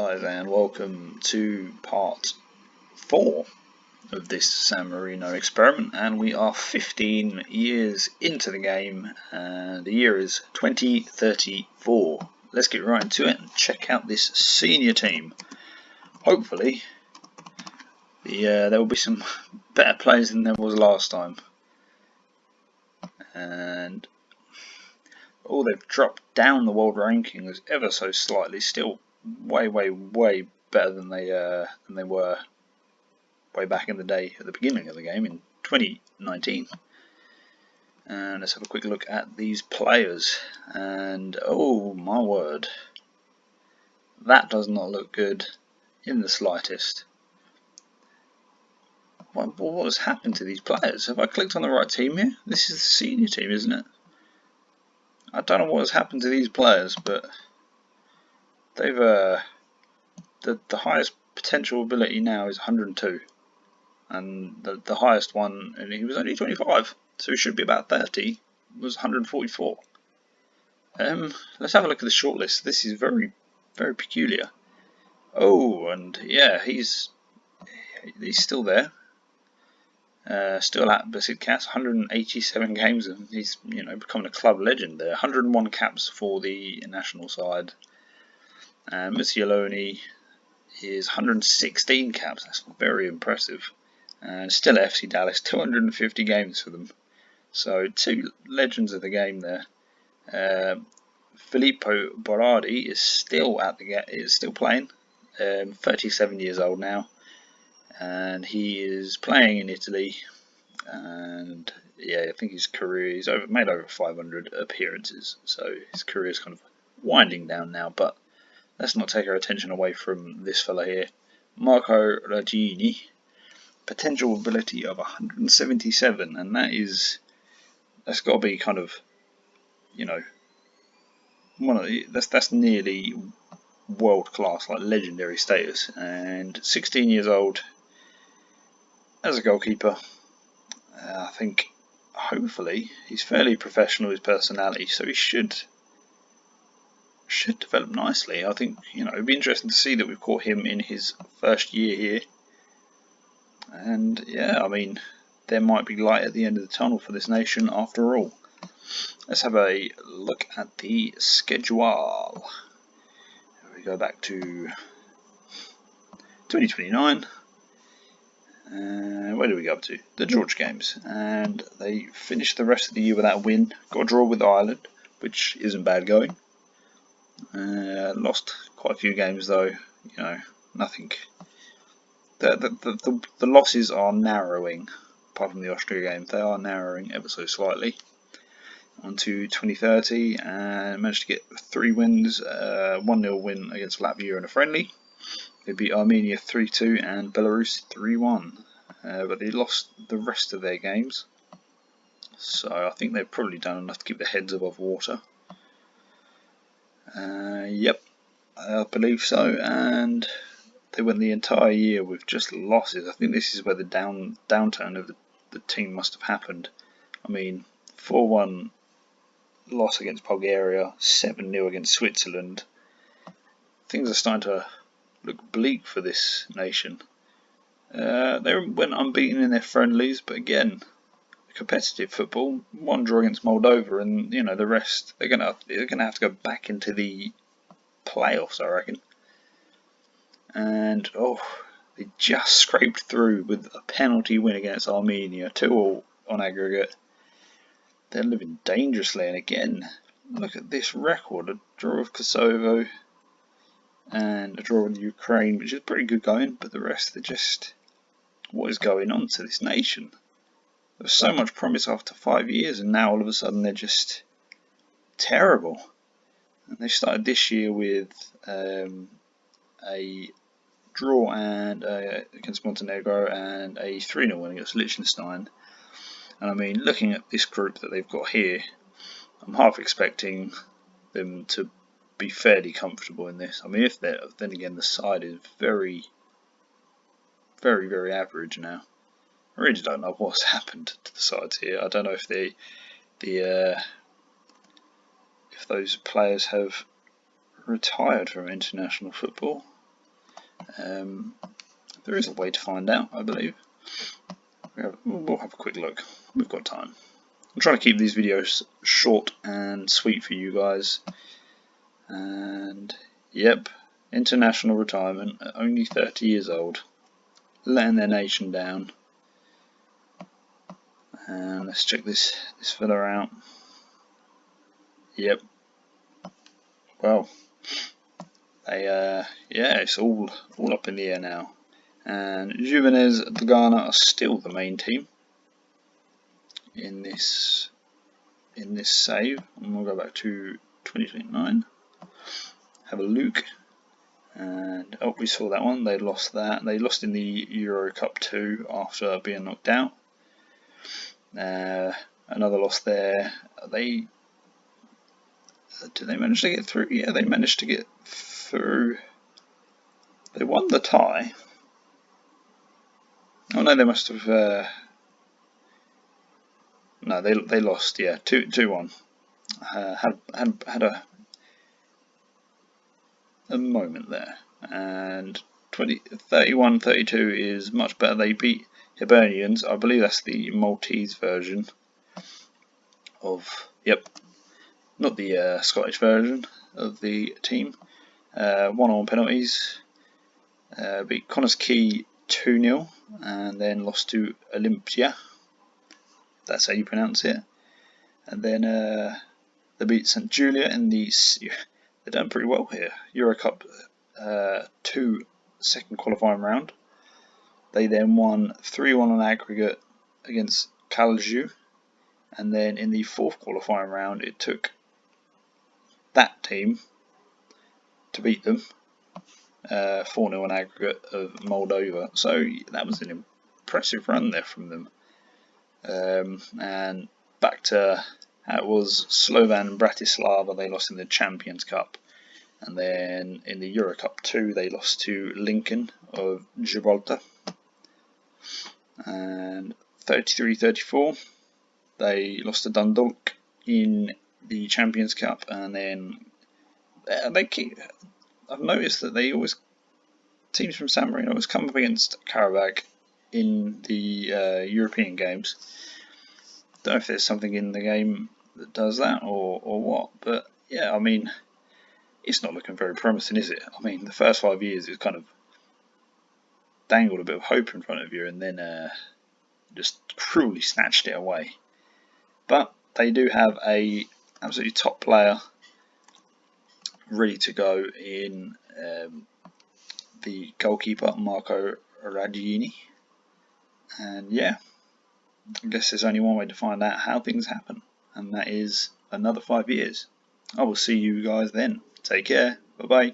guys, and welcome to part 4 of this San Marino experiment, and we are 15 years into the game and the year is 2034. Let's get right into it and check out this senior team. Hopefully there will be some better players than there was last time. And they've dropped down the world rankings ever so slightly, still way better than they were way back in the day at the beginning of the game in 2019. And let's have a quick look at these players, and oh my word, that does not look good in the slightest. What has happened to these players? Have I clicked on the right team here? This is the senior team, isn't it? I don't know what has happened to these players, but they've the highest potential ability now is 102, and the highest one, and he was only 25, so he should be about 30, was 144. Let's have a look at the shortlist. This is very peculiar. Oh, and yeah, he's still there. Still at Besiktas, 187 games, and he's becoming a club legend there. 101 caps for the national side. And Musialoni is 116 caps. That's very impressive. And still at FC Dallas, 250 games for them. So two legends of the game there. Filippo Berardi is still playing. 37 years old now. And he is playing in Italy, and yeah, I think he's made over 500 appearances, so his career is kind of winding down now. But let's not take our attention away from this fella here, Marco Ragini. Potential ability of 177, and that's got to be kind of, that's nearly world class, like legendary status. And 16 years old. As a goalkeeper, I think hopefully he's fairly professional with his personality, so he should develop nicely. I think it'd be interesting to see that we've caught him in his first year here, and yeah, I mean, there might be light at the end of the tunnel for this nation after all. Let's have a look at the schedule. We go back to 2029. Where do we go up to? The George games, and they finished the rest of the year without a win. Got a draw with Ireland, which isn't bad going. Lost quite a few games though. Nothing. The losses are narrowing. Apart from the Austria game, they are narrowing ever so slightly. On to 2030, and managed to get 3 wins. 1-0 win against Latvia in a friendly. They beat Armenia 3-2 and Belarus 3-1, but they lost the rest of their games. So I think they've probably done enough to keep their heads above water. Yep, I believe so. And they went the entire year with just losses. I think this is where the downturn of the team must have happened. I mean, 4-1 loss against Bulgaria, 7-0 against Switzerland. Things are starting to look bleak for this nation. They went unbeaten in their friendlies, but again, competitive football. 1 draw against Moldova, and the rest they're gonna have to go back into the playoffs, I reckon. And they just scraped through with a penalty win against Armenia, 2-2 on aggregate. They're living dangerously, and again, look at this record: a draw with Kosovo and a draw with Ukraine, which is pretty good going, but the rest, they're just, what is going on to this nation? There was so much promise after 5 years, and now all of a sudden they're just terrible. And they started this year with a draw against Montenegro and a 3-0 win against Liechtenstein. And I mean, looking at this group that they've got here, I'm half expecting them to be fairly comfortable in this. I mean, then again, the side is very average now. I really don't know what's happened to the sides here. I don't know if if those players have retired from international football. There is a way to find out, I believe. We'll have a quick look. We've got time. I'm trying to keep these videos short and sweet for you guys. And yep, international retirement at only 30 years old, letting their nation down. And let's check this fella out. Yep. Well, yeah, it's all up in the air now. And Juvenez de Ghana are still the main team in this save. And we'll go back to 2029. Have a look. And oh, we saw that one. They lost that. They lost in the Euro Cup 2 after being knocked out. Another loss there. Did they manage to get through? Yeah, they managed to get through. They won the tie. Oh no, they must have. No, they lost. Yeah, 2-1. Had a moment there, and 31-32 is much better. They beat Hibernians. I believe that's the Maltese version of. Yep, not the Scottish version of the team. 1-1 penalties. Beat Connors Key 2-0 and then lost to Olympia. That's how you pronounce it. And then they beat St Julia in the. They're done pretty well here. Euro Cup 2 second qualifying round. They then won 3-1 on aggregate against Calju. And then in the fourth qualifying round, it took that team to beat them. 4-0 on aggregate of Moldova. So that was an impressive run there from them. And back to how it was, Slovan Bratislava, they lost in the Champions Cup. And then in the Euro Cup 2, they lost to Lincoln of Gibraltar. And 33-34, they lost to Dundalk in the Champions Cup. And then I've noticed that teams from San Marino always come up against Karabakh in the European games. Don't know if there's something in the game that does that or what, but yeah, I mean, it's not looking very promising, is it? I mean, the first 5 years it's kind of dangled a bit of hope in front of you and then just cruelly snatched it away. But they do have a absolutely top player ready to go in the goalkeeper Marco Raggiini. And yeah, I guess there's only one way to find out how things happen, and that is another 5 years. I will see you guys then. Take care. Bye bye.